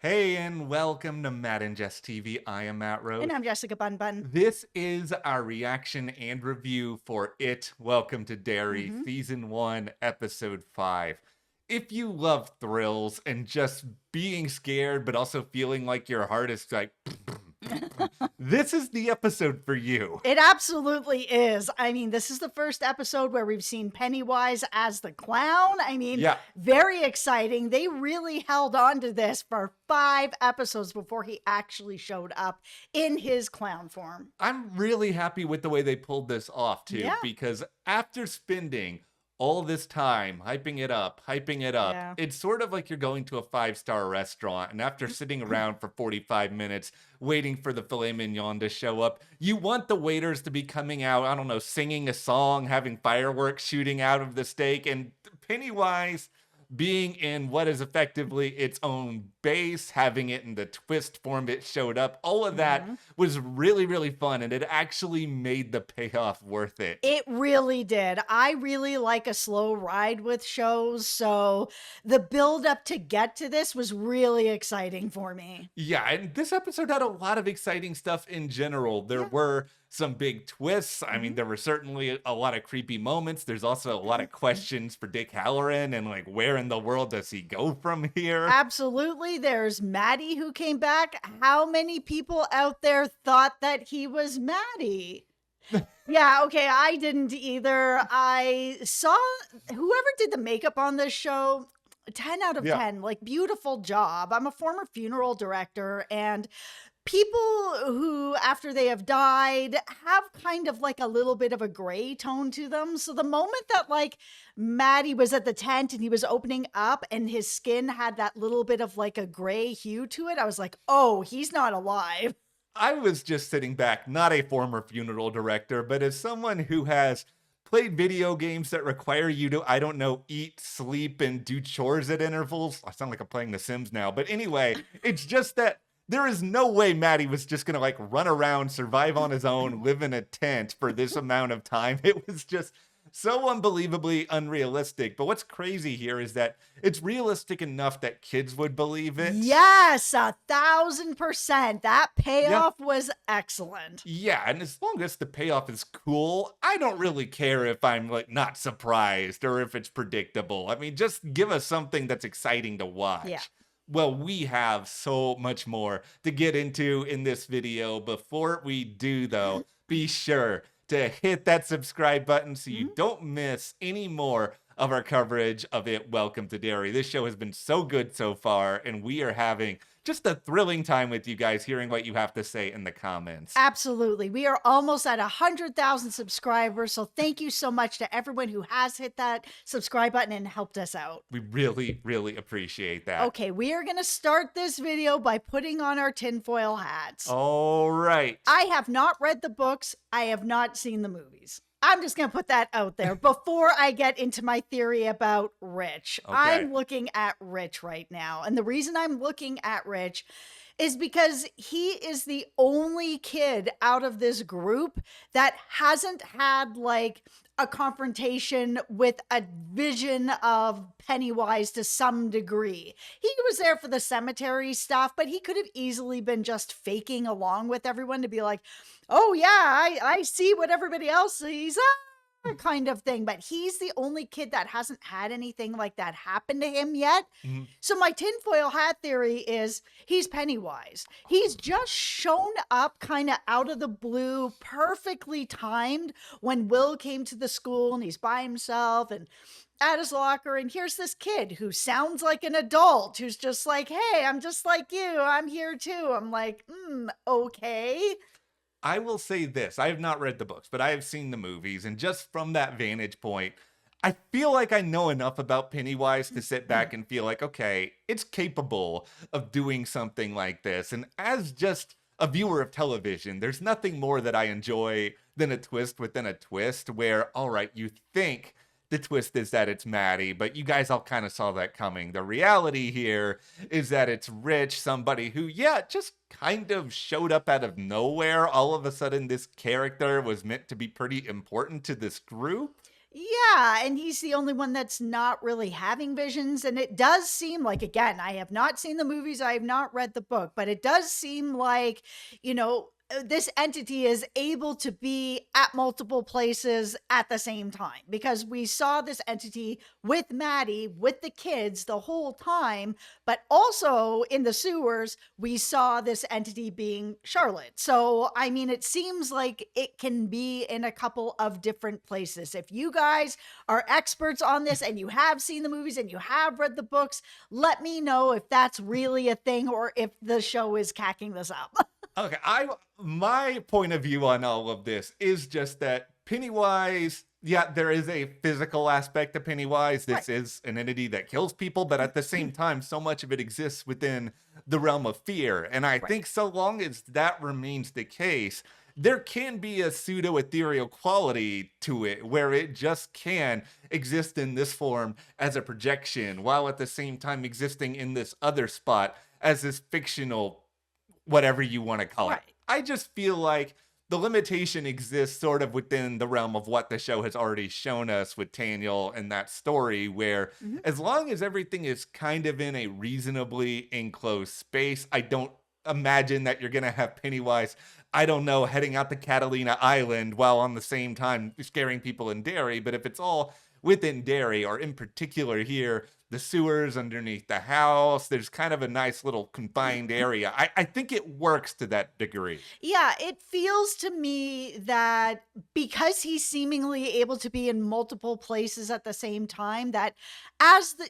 Hey, and welcome to Matt and Jess TV. I am Matt And Rose. I'm Jessica Bun Bun. This is our reaction and review for It, Welcome to Derry, hmm Season 1, Episode 5. If you love thrills and just being scared, but also feeling like your heart is like, this is the episode for you. It absolutely is. I mean, this is the first episode where we've seen Pennywise as the clown. I mean, Yeah, very exciting. They really held on to this for 5 episodes before he actually showed up in his clown form. I'm really happy with the way they pulled this off, too, Yeah. because after spending all this time hyping it up, Yeah. it's sort of like you're going to a five-star restaurant, and after sitting around for 45 minutes waiting for the filet mignon to show up, you want the waiters to be coming out, I don't know, singing a song, having fireworks shooting out of the steak, and Pennywise being in what is effectively its own base, having it in the twist form it showed up, all of that Mhm. was really, really fun, and it actually made the payoff worth it. It really did. I really like a slow ride with shows, so the build up to get to this was really exciting for me. Yeah, and this episode had a lot of exciting stuff in general. There Yeah. were some big twists. I mean, Mhm. there were certainly a lot of creepy moments. There's also a lot of questions for Dick Hallorann and like, where in the world does he go from here? Absolutely. There's Matty who came back. How many people out there thought that he was Matty? Yeah, okay, I didn't either. I saw whoever did the makeup on this show, 10 out of Yeah. 10, like beautiful job. I'm a former funeral director, and people who after they have died have kind of like a little bit of a gray tone to them. So the moment that like Maddie was at the tent and he was opening up and his skin had that little bit of like a gray hue to it, I was like, oh, he's not alive. I was just sitting back, not a former funeral director, but as someone who has played video games that require you to, I don't know, eat, sleep, and do chores at intervals. I sound like I'm playing The Sims now. But anyway, it's just that there is no way Matty was just going to like run around, survive on his own, live in a tent for this amount of time. It was just so unbelievably unrealistic. But what's crazy here is that it's realistic enough that kids would believe it. Yes, 1,000%. That Yeah. payoff was excellent. Yeah, and as long as the payoff is cool, I don't really care if I'm like not surprised or if it's predictable. I mean, just give us something that's exciting to watch. Yeah. Well, we have so much more to get into in this video. Before we do, though, be sure to hit that subscribe button so you Mhm. don't miss any more of our coverage of It, Welcome to Derry. This show has been so good so far, and we are having just a thrilling time with you guys hearing what you have to say in the comments. Absolutely. We are almost at 100,000 subscribers. So thank you so much to everyone who has hit that subscribe button and helped us out. We really, really appreciate that. Okay, we are going to start this video by putting on our tinfoil hats. All right. I have not read the books. I have not seen the movies. I'm just going to put that out there before I get into my theory about Rich. Okay. I'm looking at Rich right now. And the reason I'm looking at Rich is because he is the only kid out of this group that hasn't had like a confrontation with a vision of Pennywise to some degree. He was there for the cemetery stuff, but he could have easily been just faking along with everyone to be like, oh yeah, I see what everybody else sees. Kind of thing, but he's the only kid that hasn't had anything like that happen to him yet. Mhm. So my tinfoil hat theory is he's Pennywise. He's just shown up kind of out of the blue, perfectly timed when Will came to the school and he's by himself and at his locker, and here's this kid who sounds like an adult who's just like, hey, I'm just like you, I'm here too. I'm like, okay. I will say this. I have not read the books, but I have seen the movies. And just from that vantage point, I feel like I know enough about Pennywise to sit back and feel like, okay, it's capable of doing something like this. And as just a viewer of television, there's nothing more that I enjoy than a twist within a twist where, all right, you think the twist is that it's Matty, but you guys all kind of saw that coming. The reality here is that it's Rich, somebody who, yeah, just kind of showed up out of nowhere. All of a sudden, this character was meant to be pretty important to this group. Yeah, and he's the only one that's not really having visions. And it does seem like, again, I have not seen the movies, I have not read the book, but it does seem like, this entity is able to be at multiple places at the same time, because we saw this entity with Maddie, with the kids the whole time, but also in the sewers, we saw this entity being Charlotte. So, I mean, it seems like it can be in a couple of different places. If you guys are experts on this and you have seen the movies and you have read the books, let me know if that's really a thing or if the show is cacking this up. Okay, my point of view on all of this is just that Pennywise, yeah, there is a physical aspect to Pennywise. Right. This is an entity that kills people, but at the same time, so much of it exists within the realm of fear. And I Right. think so long as that remains the case, there can be a pseudo ethereal quality to it where it just can exist in this form as a projection, while at the same time existing in this other spot as this fictional whatever you want to call it. Right. I just feel like the limitation exists sort of within the realm of what the show has already shown us with Daniel and that story, where Mhm. as long as everything is kind of in a reasonably enclosed space, I don't imagine that you're going to have Pennywise, I don't know, heading out to Catalina Island while on the same time scaring people in Derry. But if it's all within Derry, or in particular here, the sewers underneath the house, there's kind of a nice little confined area. I think it works to that degree. Yeah, it feels to me that because he's seemingly able to be in multiple places at the same time, that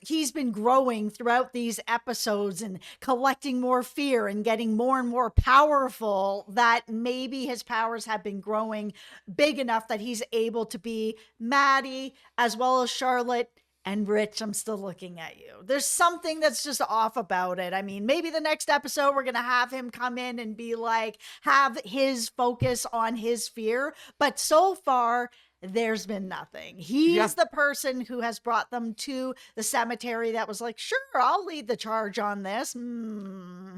he's been growing throughout these episodes and collecting more fear and getting more and more powerful, that maybe his powers have been growing big enough that he's able to be Maddie as well as Charlotte. And Rich, I'm still looking at you. There's something that's just off about it. I mean, maybe the next episode we're going to have him come in and be like, have his focus on his fear. But so far, there's been nothing. Yeah, He's the person who has brought them to the cemetery that was like, sure, I'll lead the charge on this.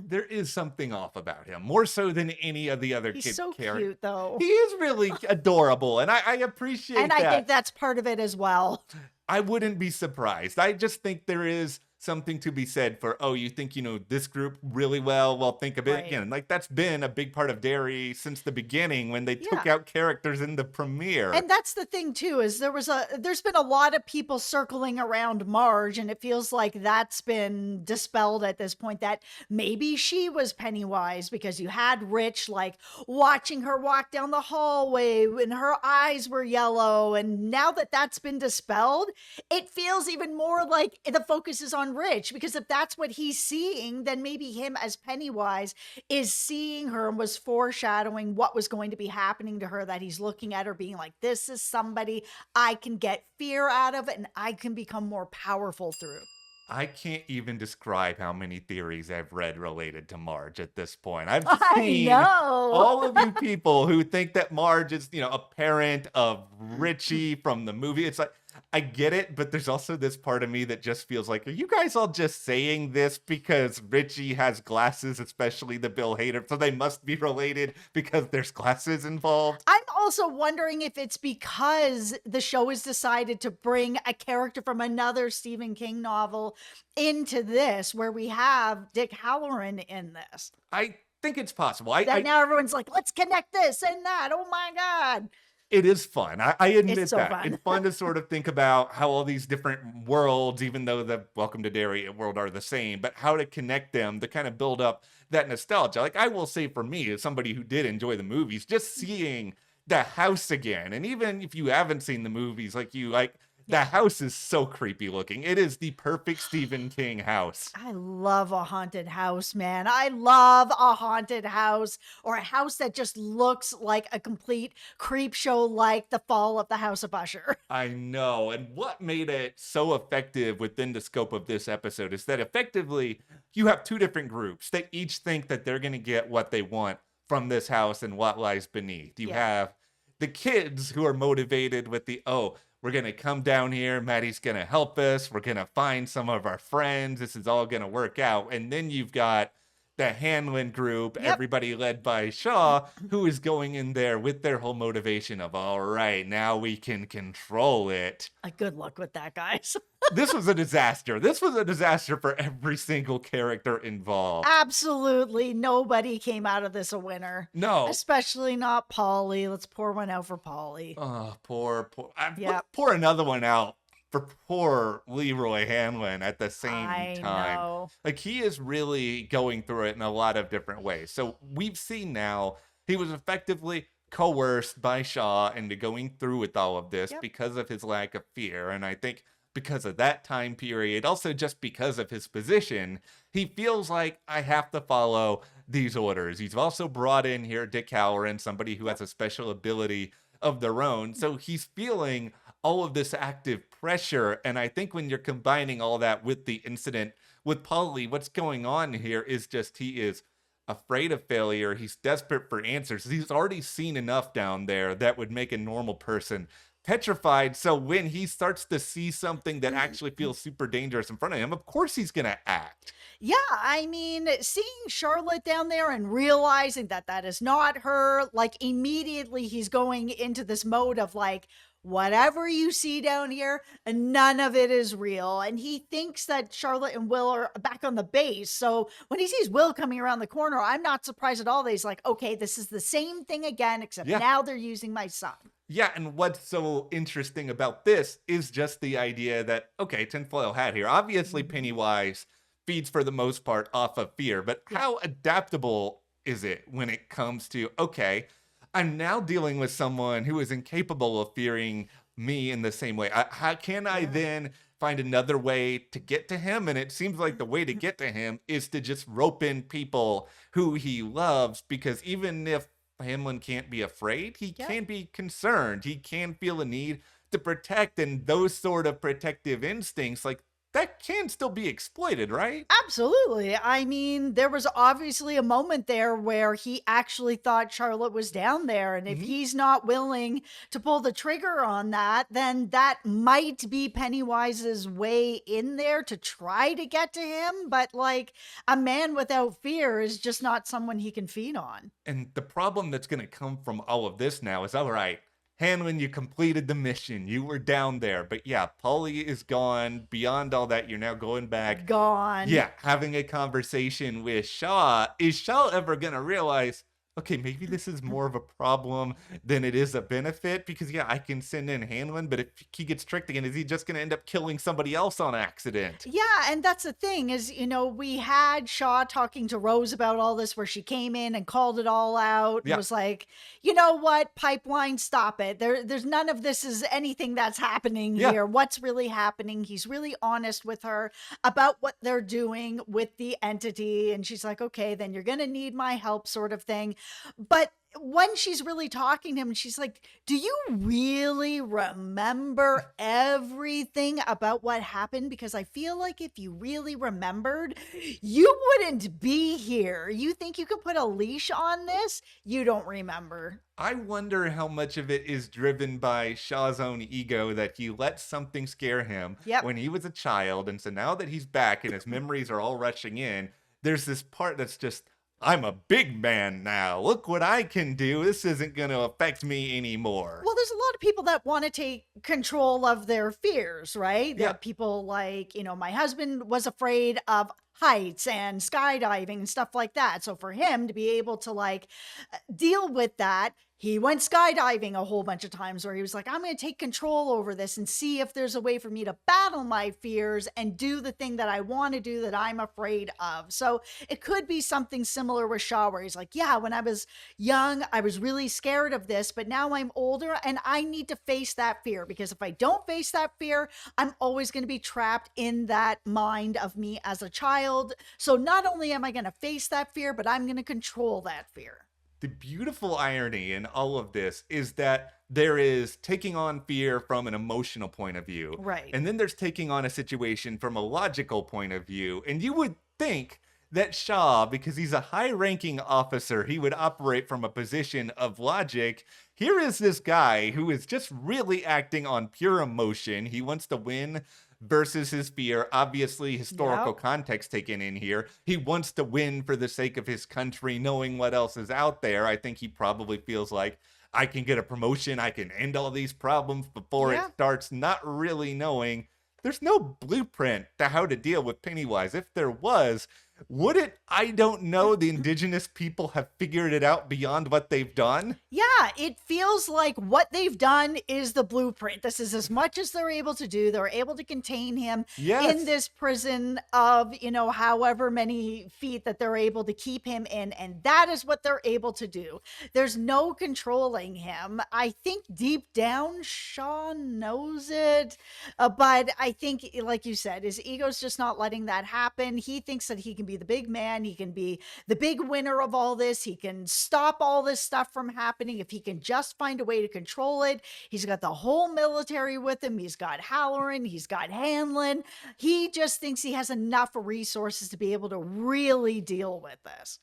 there is something off about him, more so than any of the other He's kid so characters. cute, though. He is really adorable, and I appreciate And I that. think that's part of it as well. I wouldn't be surprised. I just think there is something to be said for, oh, you think you know this group really well? Well, think of it Right. again. Like that's been a big part of Derry since the beginning when they took Yeah. out characters in the premiere. And that's the thing too, is there's been a lot of people circling around Marge, and it feels like that's been dispelled at this point, that maybe she was Pennywise, because you had Rich like watching her walk down the hallway and her eyes were yellow, and now that that's been dispelled, it feels even more like the focus is on Rich, because if that's what he's seeing, then maybe him as Pennywise is seeing her and was foreshadowing what was going to be happening to her, that he's looking at her being like, this is somebody I can get fear out of and I can become more powerful through. I can't even describe how many theories I've read related to Marge at this point. I've I seen know. all of you people who think that Marge is, a parent of Richie from the movie. It's like, I get it, but there's also this part of me that just feels like, are you guys all just saying this because Richie has glasses, especially the Bill Hader, so they must be related because there's glasses involved? I'm also wondering if it's because the show has decided to bring a character from another Stephen King novel into this, where we have Dick Hallorann in this. I think it's possible. That now everyone's like, let's connect this and that. Oh my God. It is fun. I admit It's so that. fun. It's fun to sort of think about how all these different worlds, even though the Welcome to Derry world are the same, but how to connect them to kind of build up that nostalgia. Like I will say for me, as somebody who did enjoy the movies, just seeing the house again, and even if you haven't seen the movies like you, like the house is so creepy looking. It is the perfect Stephen King house. I love a haunted house, man. I love a haunted house, or a house that just looks like a complete creep show, like The Fall of the House of Usher. I know. And what made it so effective within the scope of this episode is that effectively you have two different groups that each think that they're going to get what they want from this house and what lies beneath. You Yeah. have the kids who are motivated with the, oh, we're going to come down here. Maddie's going to help us. We're going to find some of our friends. This is all going to work out. And then you've got the Hanlon group, Yep. everybody led by Shaw, who is going in there with their whole motivation of, all right, now we can control it. Good luck with that, guys. This was a disaster. This was a disaster for every single character involved. Absolutely nobody came out of this a winner. No. Especially not Polly. Let's pour one out for Polly. Oh, poor. Yep. Pour another one out for poor Leroy Hanlon at the same I time. know. Like, he is really going through it in a lot of different ways. So we've seen now he was effectively coerced by Shaw into going through with all of this Yep. because of his lack of fear. And I think because of that time period, also just because of his position, he feels like I have to follow these orders. He's also brought in here Dick Hallorann, somebody who has a special ability of their own. So he's feeling all of this active pressure. And I think when you're combining all that with the incident with Polly, what's going on here is just he is afraid of failure. He's desperate for answers. He's already seen enough down there that would make a normal person petrified. So when he starts to see something that actually feels super dangerous in front of him, of course he's going to act. Yeah, I mean, seeing Charlotte down there and realizing that that is not her, like immediately he's going into this mode of like, whatever you see down here, none of it is real. And he thinks that Charlotte and Will are back on the base. So when he sees Will coming around the corner, I'm not surprised at all that he's like, okay, this is the same thing again, except Yeah. now they're using my son. Yeah, and what's so interesting about this is just the idea that, okay, tinfoil hat here. Obviously, Pennywise feeds for the most part off of fear, but how adaptable is it when it comes to, okay, I'm now dealing with someone who is incapable of fearing me in the same way. How can I then find another way to get to him? And it seems like the way to get to him is to just rope in people who he loves, because even if Hamlin can't be afraid, he Yep. can be concerned. He can feel a need to protect, and those sort of protective instincts, like, that can still be exploited, right? Absolutely. I mean, there was obviously a moment there where he actually thought Charlotte was down there. And if he's not willing to pull the trigger on that, then that might be Pennywise's way in there to try to get to him. But like a man without fear is just not someone he can feed on. And the problem that's going to come from all of this now is, all right, Hanlon, you completed the mission. You were down there. But yeah, Polly is gone. Beyond all that, you're now going back. Gone. Yeah, having a conversation with Shaw. Is Shaw ever going to realize, okay, maybe this is more of a problem than it is a benefit? Because yeah, I can send in Hanlon, but if he gets tricked again, is he just going to end up killing somebody else on accident? Yeah, and that's the thing is, we had Shaw talking to Rose about all this where she came in and called it all out and Yeah. was like, you know what, Pipeline, stop it. There's none of this is anything that's happening Yeah. here. What's really happening? He's really honest with her about what they're doing with the entity. And she's like, okay, then you're going to need my help sort of thing. But when she's really talking to him, she's like, do you really remember everything about what happened? Because I feel like if you really remembered, you wouldn't be here. You think you could put a leash on this? You don't remember. I wonder how much of it is driven by Shaw's own ego, that he let something scare him Yep. when he was a child. And so now that he's back and his memories are all rushing in, there's this part that's just, I'm a big man now. Look what I can do. This isn't going to affect me anymore. Well, there's a lot of people that want to take control of their fears, right? Yeah. That people like, my husband was afraid of heights and skydiving and stuff like that. So for him to be able to like deal with that, he went skydiving a whole bunch of times where he was like, I'm going to take control over this and see if there's a way for me to battle my fears and do the thing that I want to do that I'm afraid of. So it could be something similar with Shaw, where he's like, yeah, when I was young, I was really scared of this, but now I'm older and I need to face that fear, because if I don't face that fear, I'm always going to be trapped in that mind of me as a child. So not only am I going to face that fear, but I'm going to control that fear. The beautiful irony in all of this is that there is taking on fear from an emotional point of view. Right. And then there's taking on a situation from a logical point of view. And you would think that Shaw, because he's a high-ranking officer, he would operate from a position of logic. Here is this guy who is just really acting on pure emotion. He wants to win versus his fear. Obviously, historical Yep. context taken in here. He wants to win for the sake of his country, knowing what else is out there. I think he probably feels like I can get a promotion, I can end all these problems before it Yeah. starts, not really knowing there's no blueprint to how to deal with Pennywise. If there was, would it? I don't know. The indigenous people have figured it out beyond what they've done. Yeah, it feels like what they've done is the blueprint. This is as much as they're able to do. They're able to contain him in Yes. this prison of, however many feet that they're able to keep him in. And that is what they're able to do. There's no controlling him. I think deep down, Sean knows it. But I think, like you said, his ego's just not letting that happen. He thinks that he can be the big man. He can be the big winner of all this. He can stop all this stuff from happening if he can just find a way to control it. He's got the whole military with him. He's got Hallorann. He's got Hanlon. He just thinks he has enough resources to be able to really deal with this.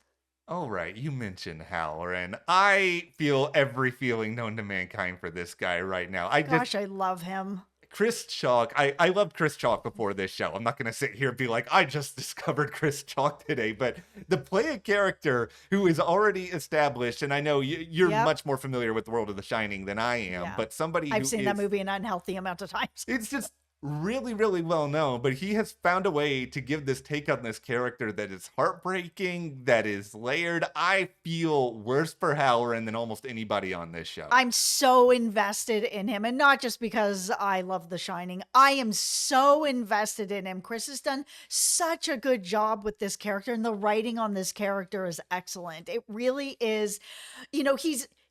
All right, you mentioned Halloran. I feel every feeling known to mankind for this guy right now. Gosh, I love him. Chris Chalk, I loved Chris Chalk before this show. I'm not going to sit here and be like, I just discovered Chris Chalk today, but to play a character who is already established, and I know you're Yep. much more familiar with the world of The Shining than I am, Yeah. but somebody who I've seen that is, movie an unhealthy amount of times. it's just really, really well known, but he has found a way to give this take on this character that is heartbreaking, that is layered. I feel worse for Halloran than almost anybody on this show. I'm so invested in him, and not just because I love The Shining. I am so invested in him. Chris has done such a good job with this character, and the writing on this character is excellent. It really is.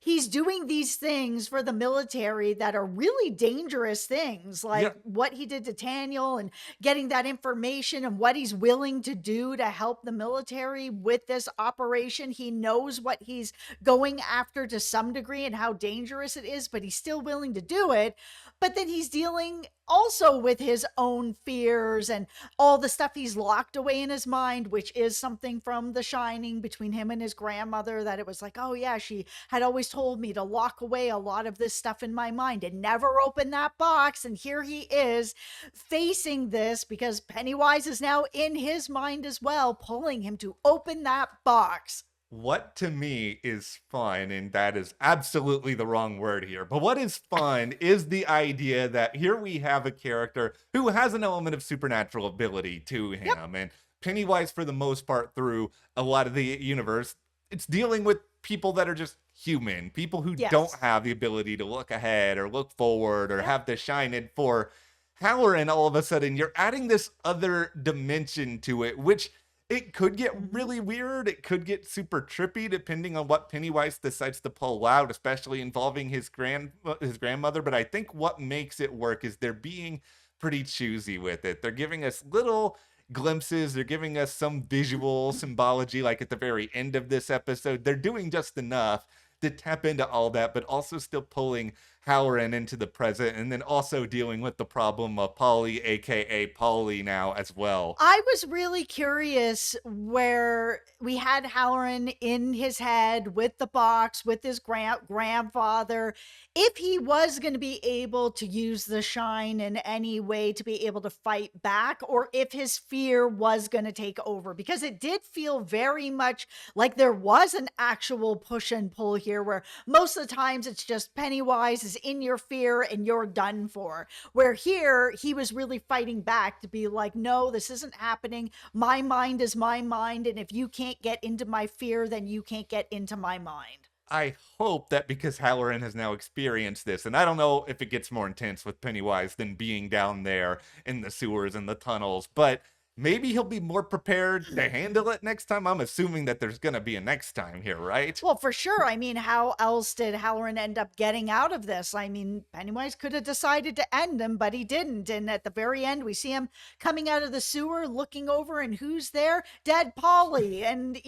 He's doing these things for the military that are really dangerous things, like Yeah. what he did to Daniel and getting that information and what he's willing to do to help the military with this operation. He knows what he's going after to some degree and how dangerous it is, but he's still willing to do it. But then he's dealing also with his own fears and all the stuff he's locked away in his mind, which is something from The Shining between him and his grandmother, that it was like, oh yeah, she had always told me to lock away a lot of this stuff in my mind and never open that box. And here he is facing this because Pennywise is now in his mind as well, pulling him to open that box. What to me is fun, and that is absolutely the wrong word here, but what is fun is the idea that here we have a character who has an element of supernatural ability to him. And Pennywise, for the most part, through a lot of the universe, it's dealing with people that are just human, people who Yes. don't have the ability to look ahead or look forward or Yep. have to shine it. For Halloran, all of a sudden, you're adding this other dimension to it, which it could get really weird. It could get super trippy depending on what Pennywise decides to pull out, especially involving his grandmother. But I think what makes it work is they're being pretty choosy with it. They're giving us little glimpses. They're giving us some visual symbology, like at the very end of this episode. They're doing just enough to tap into all that, but also still pulling Halloran into the present, and then also dealing with the problem of Polly, aka Polly, now as well. I was really curious where we had Halloran in his head with the box, with his grandfather, if he was going to be able to use the shine in any way to be able to fight back, or if his fear was going to take over, because it did feel very much like there was an actual push and pull here, where most of the times it's just Pennywise is in your fear and you're done for. Where here, he was really fighting back to be like, no, this isn't happening. My mind is my mind. And if you can't get into my fear, then you can't get into my mind. I hope that because Halloran has now experienced this, and I don't know if it gets more intense with Pennywise than being down there in the sewers and the tunnels, but maybe he'll be more prepared to handle it next time. I'm assuming that there's going to be a next time here, right? Well, for sure. I mean, how else did Halloran end up getting out of this? I mean, Pennywise could have decided to end him, but he didn't. And at the very end, we see him coming out of the sewer, looking over, and who's there? Dead Polly. And,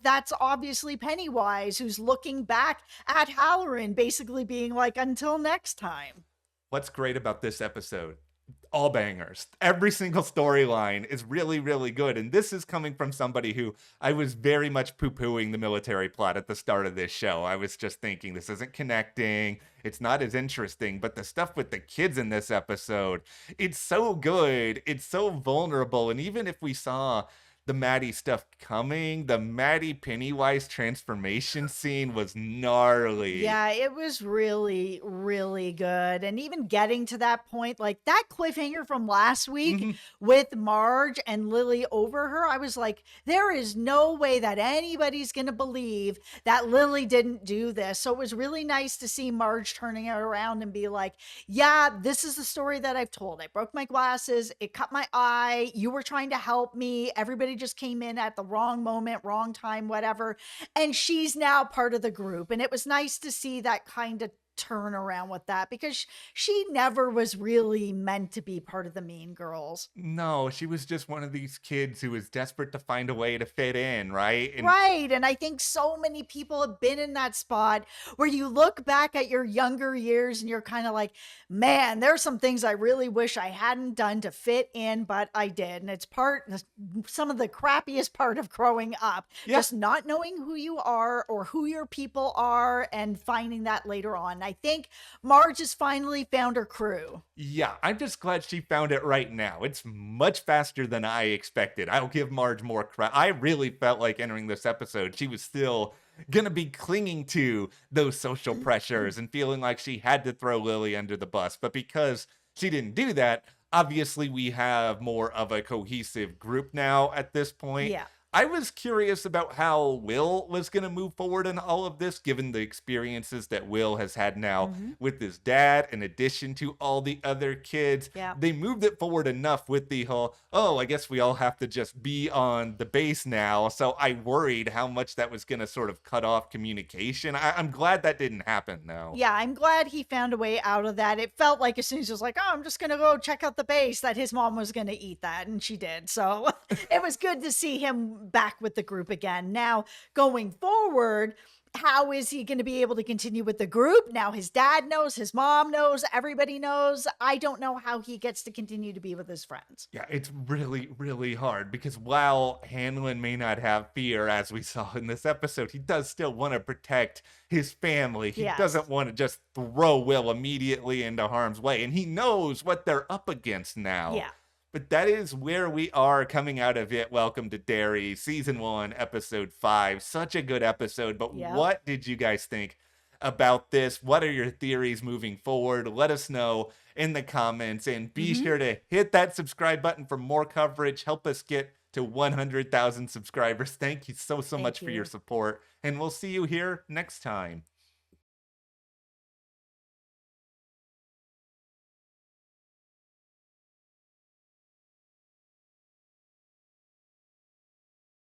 that's obviously Pennywise, who's looking back at Halloran, basically being like, until next time. What's great about this episode? all bangers. Every single storyline is really, really good. And this is coming from somebody who I was very much poo-pooing the military plot at the start of this show. I was just thinking this isn't connecting. It's not as interesting. But the stuff with the kids in this episode, it's so good. It's so vulnerable. And even if we saw the Matty stuff coming, the Matty Pennywise transformation scene was gnarly. Yeah, it was really, really good. And even getting to that point, like that cliffhanger from last week Mhm. with Marge and Lily over her, I was like, there is no way that anybody's going to believe that Lily didn't do this. So it was really nice to see Marge turning it around and be like, yeah, this is the story that I've told. I broke my glasses, it cut my eye. You were trying to help me. Everybody just came in at the wrong moment, wrong time, whatever. And she's now part of the group. And it was nice to see that kind of turn around with that because she never was really meant to be part of the Mean Girls. No, she was just one of these kids who was desperate to find a way to fit in, right? And Right. And I think so many people have been in that spot where you look back at your younger years and you're kind of like, man, there's some things I really wish I hadn't done to fit in, but I did. And it's some of the crappiest part of growing up, yeah, just not knowing who you are or who your people are and finding that later on. I think Marge has finally found her crew. yeah, I'm just glad she found it right now. It's much faster than I expected. I'll give Marge more credit. I really felt like entering this episode, she was still gonna be clinging to those social pressures and feeling like she had to throw Lily under the bus. But because she didn't do that, obviously we have more of a cohesive group now at this point. Yeah. I was curious about how Will was going to move forward in all of this, given the experiences that Will has had now Mhm. with his dad, in addition to all the other kids. Yeah. They moved it forward enough with the whole, oh, I guess we all have to just be on the base now. So I worried how much that was going to sort of cut off communication. I'm glad that didn't happen, though. Yeah, I'm glad he found a way out of that. It felt like as soon as he was like, oh, I'm just going to go check out the base, that his mom was going to eat that. And she did. So it was good to see him back with the group again. Now, going forward, how is he going to be able to continue with the group? Now his dad knows, his mom knows, everybody knows. I don't know how he gets to continue to be with his friends. Yeah, it's really, really hard because while Hanlon may not have fear, as we saw in this episode, he does still want to protect his family. He Yes. doesn't want to just throw Will immediately into harm's way, and he knows what they're up against now. Yeah. But that is where we are coming out of it. Welcome to Derry, Season 1, Episode 5. Such a good episode, but Yep. what did you guys think about this? What are your theories moving forward? Let us know in the comments, and be Mhm. sure to hit that subscribe button for more coverage. Help us get to 100,000 subscribers. Thank you so Thank much for your you. support, and we'll see you here next time.